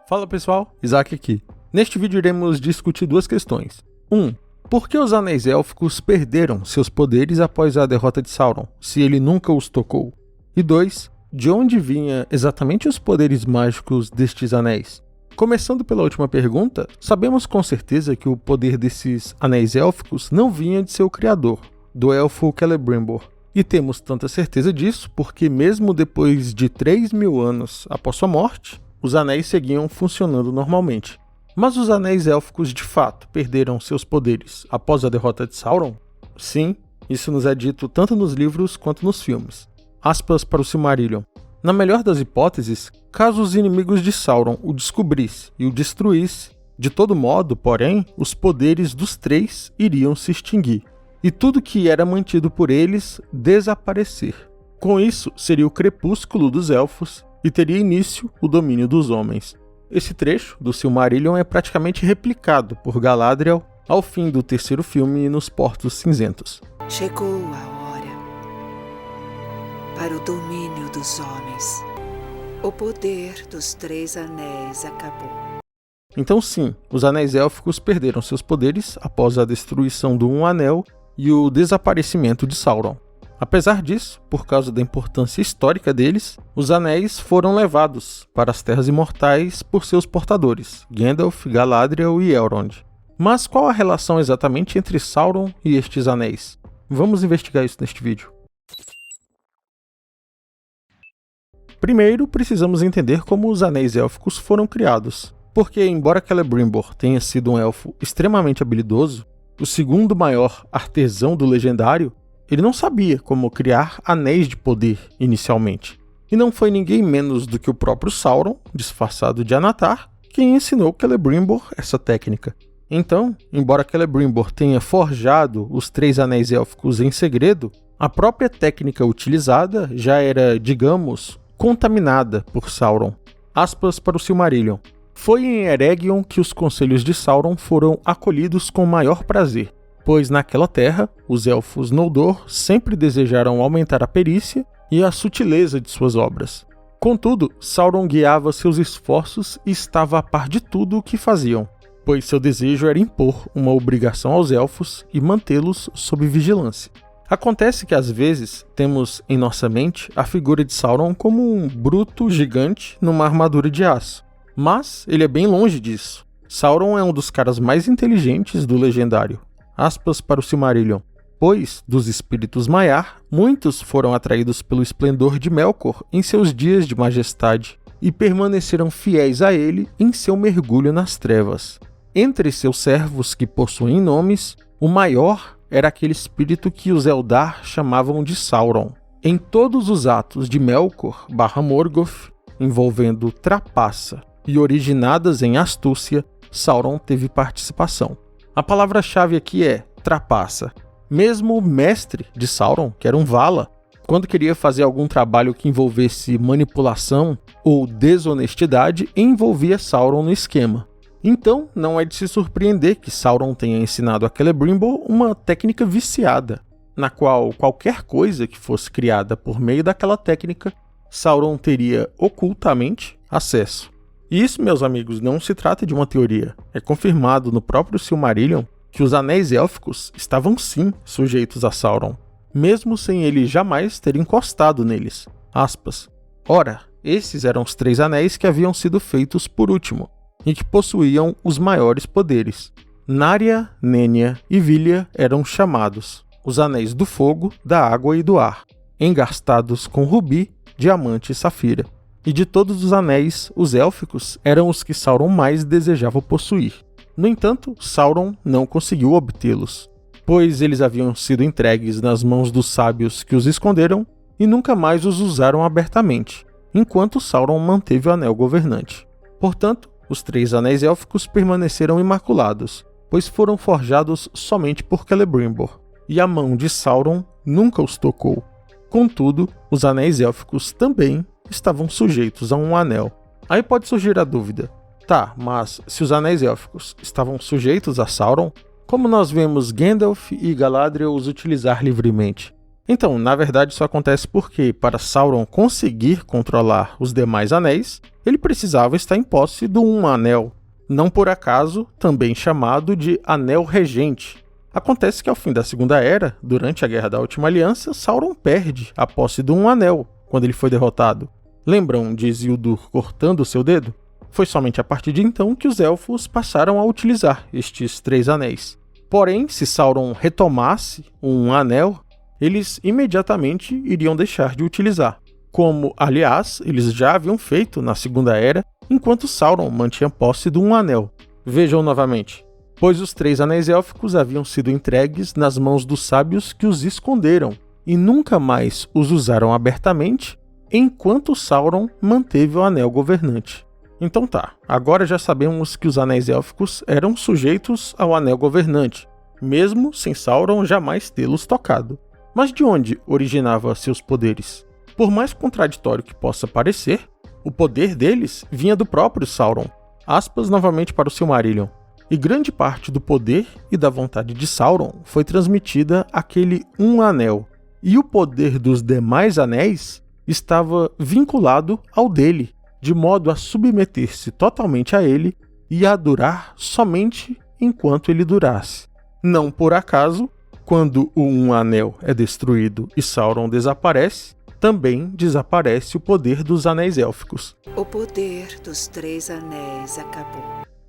Fala pessoal, Isaac aqui. Neste vídeo iremos discutir duas questões. 1. Por que os anéis élficos perderam seus poderes após a derrota de Sauron, se ele nunca os tocou? E 2. De onde vinha exatamente os poderes mágicos destes anéis? Começando pela última pergunta, sabemos com certeza que o poder desses anéis élficos não vinha de seu criador, do elfo Celebrimbor. E temos tanta certeza disso porque mesmo depois de 3.000 anos após sua morte, os anéis seguiam funcionando normalmente. Mas os anéis élficos de fato perderam seus poderes após a derrota de Sauron? Sim, isso nos é dito tanto nos livros quanto nos filmes. Aspas para o Silmarillion. Na melhor das hipóteses, caso os inimigos de Sauron o descobrissem e o destruíssem, de todo modo, porém, os poderes dos três iriam se extinguir, e tudo que era mantido por eles desaparecer. Com isso, seria o crepúsculo dos elfos e teria início o domínio dos homens. Esse trecho do Silmarillion é praticamente replicado por Galadriel ao fim do terceiro filme nos Portos Cinzentos. Chegou a hora para o domínio dos homens. O poder dos três anéis acabou. Então sim, os anéis élficos perderam seus poderes após a destruição do Um Anel e o desaparecimento de Sauron. Apesar disso, por causa da importância histórica deles, os anéis foram levados para as Terras Imortais por seus portadores, Gandalf, Galadriel e Elrond. Mas qual a relação exatamente entre Sauron e estes anéis? Vamos investigar isso neste vídeo. Primeiro, precisamos entender como os anéis élficos foram criados, porque embora Celebrimbor tenha sido um elfo extremamente habilidoso, o segundo maior artesão do Legendário, ele não sabia como criar anéis de poder inicialmente. E não foi ninguém menos do que o próprio Sauron, disfarçado de Anatar, quem ensinou Celebrimbor essa técnica. Então, embora Celebrimbor tenha forjado os três anéis élficos em segredo, a própria técnica utilizada já era, digamos, contaminada por Sauron. Aspas para o Silmarillion. Foi em Eregion que os conselhos de Sauron foram acolhidos com maior prazer, pois naquela terra, os elfos Noldor sempre desejaram aumentar a perícia e a sutileza de suas obras. Contudo, Sauron guiava seus esforços e estava a par de tudo o que faziam, pois seu desejo era impor uma obrigação aos elfos e mantê-los sob vigilância. Acontece que às vezes temos em nossa mente a figura de Sauron como um bruto gigante numa armadura de aço, mas ele é bem longe disso. Sauron é um dos caras mais inteligentes do Legendário. Aspas para o Silmarillion. Pois, dos espíritos Maiar, muitos foram atraídos pelo esplendor de Melkor em seus dias de majestade e permaneceram fiéis a ele em seu mergulho nas trevas. Entre seus servos que possuem nomes, o maior era aquele espírito que os Eldar chamavam de Sauron. Em todos os atos de Melkor/Morgoth, envolvendo trapaça e originadas em astúcia, Sauron teve participação. A palavra-chave aqui é trapaça. Mesmo o mestre de Sauron, que era um Vala, quando queria fazer algum trabalho que envolvesse manipulação ou desonestidade, envolvia Sauron no esquema. Então, não é de se surpreender que Sauron tenha ensinado a Celebrimbor uma técnica viciada, na qual qualquer coisa que fosse criada por meio daquela técnica, Sauron teria ocultamente acesso. E isso, meus amigos, não se trata de uma teoria. É confirmado no próprio Silmarillion que os anéis élficos estavam sim sujeitos a Sauron, mesmo sem ele jamais ter encostado neles. Aspas. Ora, esses eram os três anéis que haviam sido feitos por último, e que possuíam os maiores poderes. Narya, Nenya e Vilya eram chamados os anéis do fogo, da água e do ar, engastados com rubi, diamante e safira. E de todos os anéis, os élficos eram os que Sauron mais desejava possuir. No entanto, Sauron não conseguiu obtê-los, pois eles haviam sido entregues nas mãos dos sábios que os esconderam e nunca mais os usaram abertamente, enquanto Sauron manteve o anel governante. Portanto, os três anéis élficos permaneceram imaculados, pois foram forjados somente por Celebrimbor, e a mão de Sauron nunca os tocou. Contudo, os anéis élficos também estavam sujeitos a um anel. Aí pode surgir a dúvida. Tá, mas se os anéis élficos estavam sujeitos a Sauron, como nós vemos Gandalf e Galadriel os utilizar livremente? Então, na verdade isso acontece porque, para Sauron conseguir controlar os demais anéis, ele precisava estar em posse do Um Anel, não por acaso também chamado de Anel Regente. Acontece que ao fim da Segunda Era, durante a Guerra da Última Aliança, Sauron perde a posse do Um Anel quando ele foi derrotado. Lembram de Isildur cortando o seu dedo? Foi somente a partir de então que os elfos passaram a utilizar estes 3 anéis. Porém, se Sauron retomasse Um Anel, eles imediatamente iriam deixar de utilizar, como, aliás, eles já haviam feito na Segunda Era, enquanto Sauron mantinha posse do Um Anel. Vejam novamente, pois os 3 anéis élficos haviam sido entregues nas mãos dos sábios que os esconderam e nunca mais os usaram abertamente, enquanto Sauron manteve o Anel Governante. Então tá, agora já sabemos que os anéis élficos eram sujeitos ao Anel Governante, mesmo sem Sauron jamais tê-los tocado. Mas de onde originava seus poderes? Por mais contraditório que possa parecer, o poder deles vinha do próprio Sauron. Aspas novamente para o Silmarillion. E grande parte do poder e da vontade de Sauron foi transmitida àquele Um Anel, e o poder dos demais anéis estava vinculado ao dele, de modo a submeter-se totalmente a ele e a durar somente enquanto ele durasse. Não por acaso, quando o Um Anel é destruído e Sauron desaparece, também desaparece o poder dos anéis élficos. O poder dos 3 anéis acabou.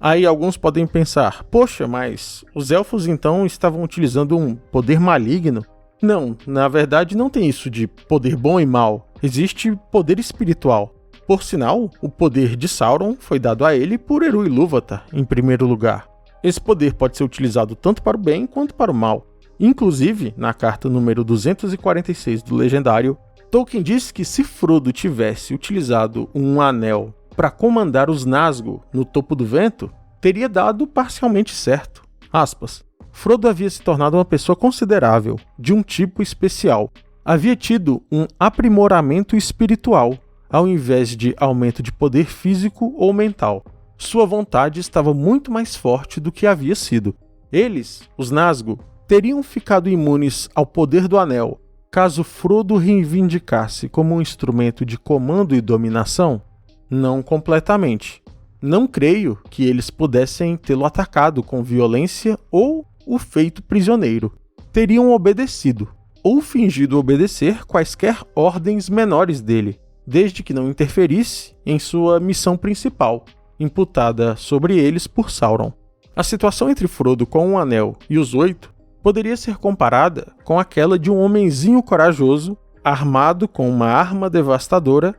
Aí alguns podem pensar, poxa, mas os elfos então estavam utilizando um poder maligno? Não, na verdade não tem isso de poder bom e mal, existe poder espiritual. Por sinal, o poder de Sauron foi dado a ele por Eru Ilúvatar, em primeiro lugar. Esse poder pode ser utilizado tanto para o bem quanto para o mal. Inclusive, na carta número 246 do Legendário, Tolkien diz que se Frodo tivesse utilizado um anel para comandar os Nazgûl no topo do vento, teria dado parcialmente certo. Aspas. Frodo havia se tornado uma pessoa considerável, de um tipo especial. Havia tido um aprimoramento espiritual, ao invés de aumento de poder físico ou mental. Sua vontade estava muito mais forte do que havia sido. Eles, os Nazgûl, teriam ficado imunes ao poder do Anel, caso Frodo reivindicasse como um instrumento de comando e dominação? Não completamente. Não creio que eles pudessem tê-lo atacado com violência ou o feito prisioneiro. Teriam obedecido, ou fingido obedecer quaisquer ordens menores dele, desde que não interferisse em sua missão principal, imputada sobre eles por Sauron. A situação entre Frodo com o Anel e os 8 poderia ser comparada com aquela de um homenzinho corajoso, armado com uma arma devastadora,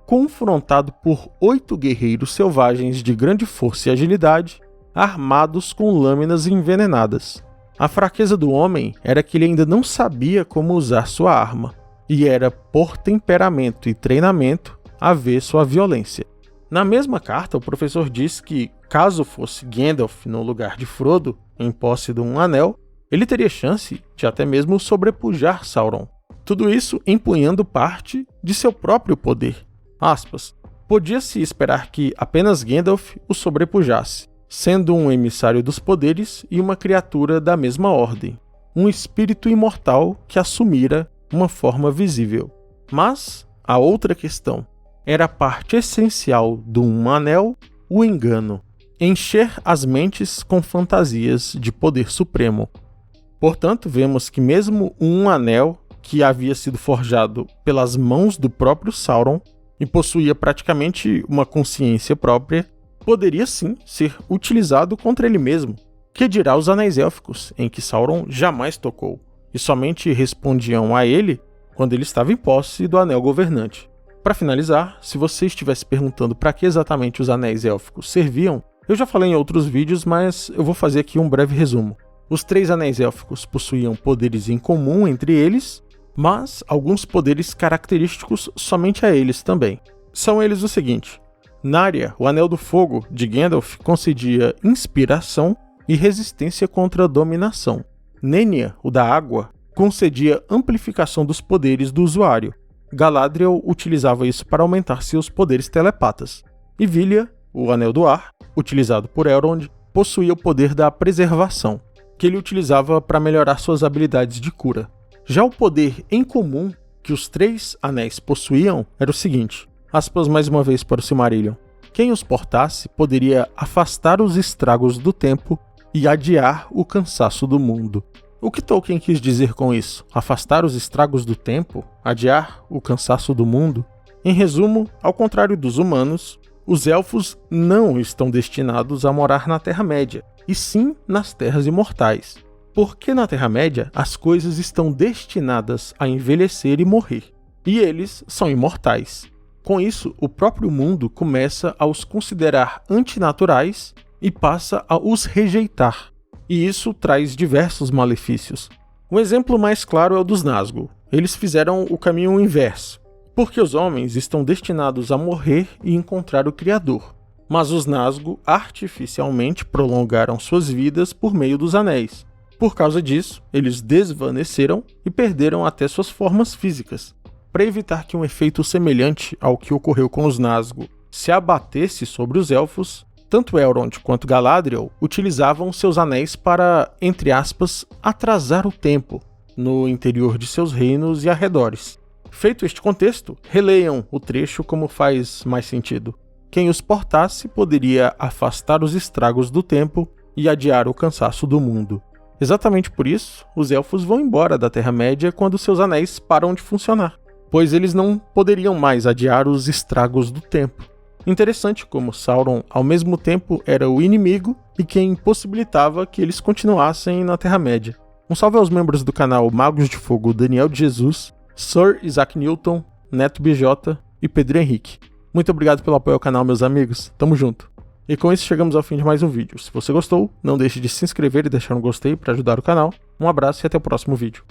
confrontado por 8 guerreiros selvagens de grande força e agilidade, armados com lâminas envenenadas. A fraqueza do homem era que ele ainda não sabia como usar sua arma, e era, por temperamento e treinamento, avesso à violência. Na mesma carta, o professor diz que, caso fosse Gandalf no lugar de Frodo, em posse de um anel, ele teria chance de até mesmo sobrepujar Sauron. Tudo isso empunhando parte de seu próprio poder. Aspas. Podia-se esperar que apenas Gandalf o sobrepujasse, sendo um emissário dos poderes e uma criatura da mesma ordem, um espírito imortal que assumira uma forma visível. Mas a outra questão era a parte essencial do Um Anel, o engano, encher as mentes com fantasias de poder supremo. Portanto, vemos que mesmo um anel que havia sido forjado pelas mãos do próprio Sauron e possuía praticamente uma consciência própria, poderia sim ser utilizado contra ele mesmo. Que dirá os anéis élficos, em que Sauron jamais tocou, e somente respondiam a ele quando ele estava em posse do Anel Governante. Para finalizar, se você estivesse perguntando para que exatamente os anéis élficos serviam, eu já falei em outros vídeos, mas eu vou fazer aqui um breve resumo. Os 3 anéis élficos possuíam poderes em comum entre eles, mas alguns poderes característicos somente a eles também. São eles o seguinte: Narya, o Anel do Fogo de Gandalf, concedia inspiração e resistência contra a dominação. Nenya, o da Água, concedia amplificação dos poderes do usuário. Galadriel utilizava isso para aumentar seus poderes telepatas. E Vilya, o Anel do Ar, utilizado por Elrond, possuía o poder da preservação, que ele utilizava para melhorar suas habilidades de cura. Já o poder em comum que os 3 anéis possuíam era o seguinte: Aspas mais uma vez para o Silmarillion. Quem os portasse poderia afastar os estragos do tempo e adiar o cansaço do mundo. O que Tolkien quis dizer com isso? Afastar os estragos do tempo? Adiar o cansaço do mundo? Em resumo, ao contrário dos humanos, os elfos não estão destinados a morar na Terra-média, e sim nas Terras Imortais. Porque na Terra-média as coisas estão destinadas a envelhecer e morrer, e eles são imortais. Com isso, o próprio mundo começa a os considerar antinaturais e passa a os rejeitar, e isso traz diversos malefícios. Um exemplo mais claro é o dos Nazgûl. Eles fizeram o caminho inverso, porque os homens estão destinados a morrer e encontrar o Criador, mas os Nazgûl artificialmente prolongaram suas vidas por meio dos anéis. Por causa disso, eles desvaneceram e perderam até suas formas físicas. Para evitar que um efeito semelhante ao que ocorreu com os Nazgûl se abatesse sobre os elfos, tanto Elrond quanto Galadriel utilizavam seus anéis para, entre aspas, atrasar o tempo no interior de seus reinos e arredores. Feito este contexto, releiam o trecho como faz mais sentido. Quem os portasse poderia afastar os estragos do tempo e adiar o cansaço do mundo. Exatamente por isso, os elfos vão embora da Terra-média quando seus anéis param de funcionar, pois eles não poderiam mais adiar os estragos do tempo. Interessante como Sauron, ao mesmo tempo, era o inimigo e quem possibilitava que eles continuassem na Terra-média. Um salve aos membros do canal Magos de Fogo Daniel de Jesus, Sir Isaac Newton, Neto BJ e Pedro Henrique. Muito obrigado pelo apoio ao canal, meus amigos. Tamo junto. E com isso chegamos ao fim de mais um vídeo. Se você gostou, não deixe de se inscrever e deixar um gostei para ajudar o canal. Um abraço e até o próximo vídeo.